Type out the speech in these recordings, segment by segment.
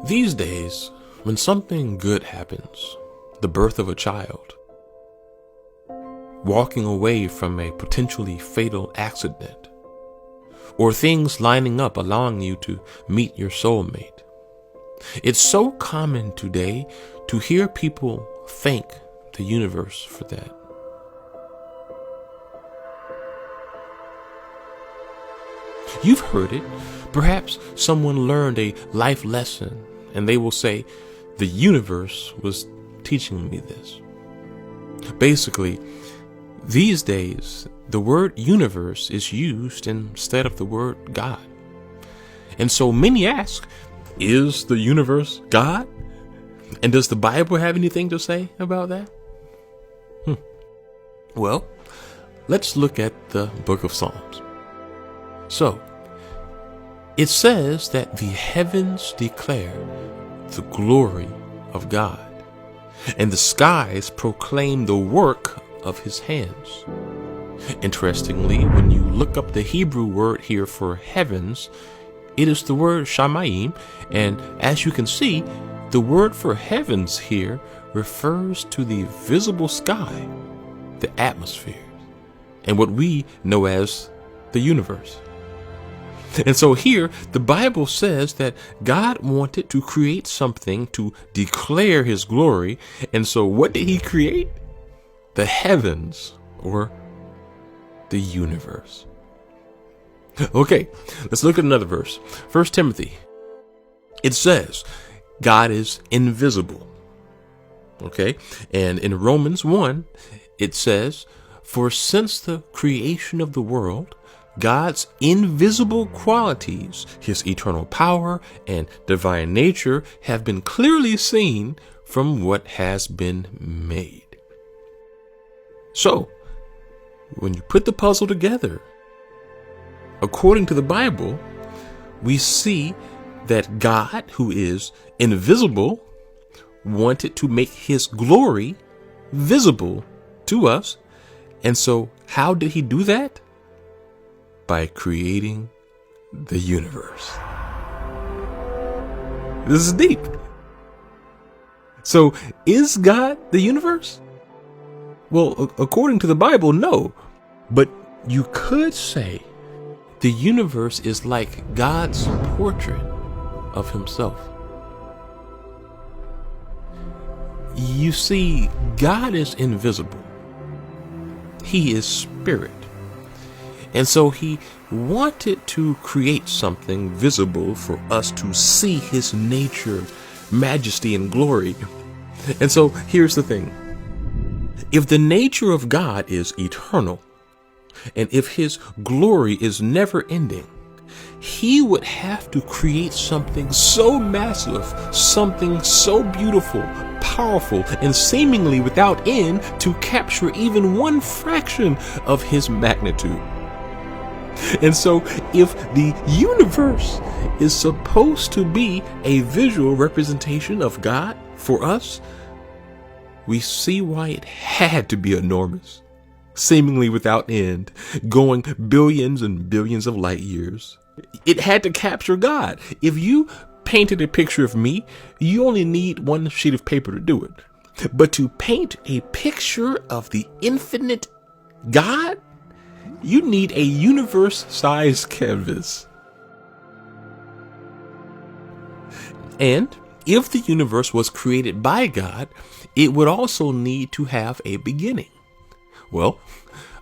These days, when something good happens, the birth of a child, walking away from a potentially fatal accident, or things lining up allowing you to meet your soulmate, it's so common today to hear people thank the universe for that. You've heard it. Perhaps someone learned a life lesson and they will say, the universe was teaching me this. Basically, these days, the word universe is used instead of the word God. And so many ask, is the universe God? And does the Bible have anything to say about that? Well, let's look at the book of Psalms. So, it says that the heavens declare the glory of God, and the skies proclaim the work of his hands. Interestingly, when you look up the Hebrew word here for heavens, it is the word shamayim, and as you can see, the word for heavens here refers to the visible sky, the atmosphere, and what we know as the universe. And so here, the Bible says that God wanted to create something to declare his glory. And so what did he create? The heavens, or the universe. Okay, let's look at another verse. 1 Timothy. It says, God is invisible. Okay, and in Romans 1, it says, for since the creation of the world, God's invisible qualities, his eternal power and divine nature, have been clearly seen from what has been made. So, when you put the puzzle together, according to the Bible, we see that God, who is invisible, wanted to make his glory visible to us. And so, how did he do that? By creating the universe. This is deep. So, is God the universe? Well, according to the Bible, no. But you could say the universe is like God's portrait of himself. You see, God is invisible. He is spirit. And so he wanted to create something visible for us to see his nature, majesty, and glory. And so here's the thing. If the nature of God is eternal, and if his glory is never ending, he would have to create something so massive, something so beautiful, powerful, and seemingly without end to capture even one fraction of his magnitude. And so if the universe is supposed to be a visual representation of God for us, we see why it had to be enormous, seemingly without end, going billions and billions of light years. It had to capture God. If you painted a picture of me, you only need one sheet of paper to do it. But to paint a picture of the infinite God, you need a universe-sized canvas. And if the universe was created by God, it would also need to have a beginning. Well,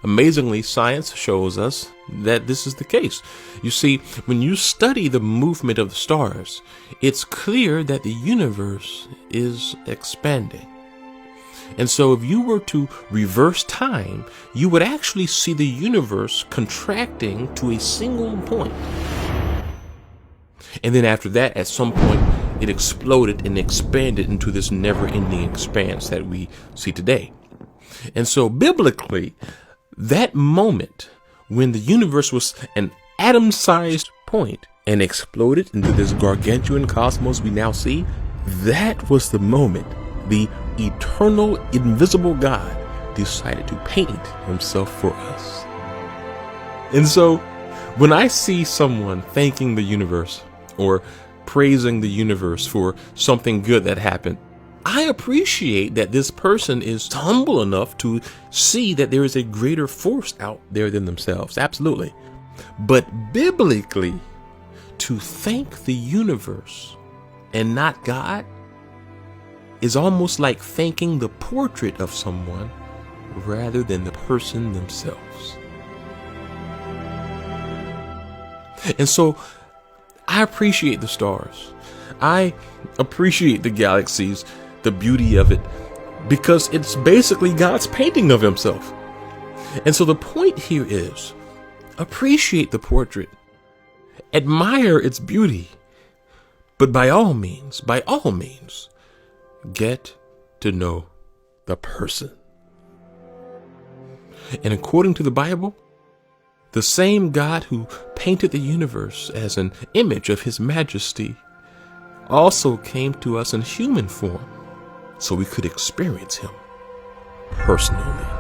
amazingly, science shows us that this is the case. You see, when you study the movement of the stars, it's clear that the universe is expanding. And so if you were to reverse time, you would actually see the universe contracting to a single point. And then after that, at some point, it exploded and expanded into this never-ending expanse that we see today. And so biblically, that moment when the universe was an atom-sized point and exploded into this gargantuan cosmos we now see, that was the moment the eternal, invisible God decided to paint himself for us. And so when I see someone thanking the universe or praising the universe for something good that happened. I appreciate that this person is humble enough to see that there is a greater force out there than themselves. Absolutely. But biblically, to thank the universe and not God is almost like thanking the portrait of someone rather than the person themselves. And so I appreciate the stars. I appreciate the galaxies, the beauty of it, because it's basically God's painting of himself. And so the point here is, appreciate the portrait, admire its beauty, but by all means, get to know the person. And according to the Bible, the same God who painted the universe as an image of his majesty also came to us in human form so we could experience him personally.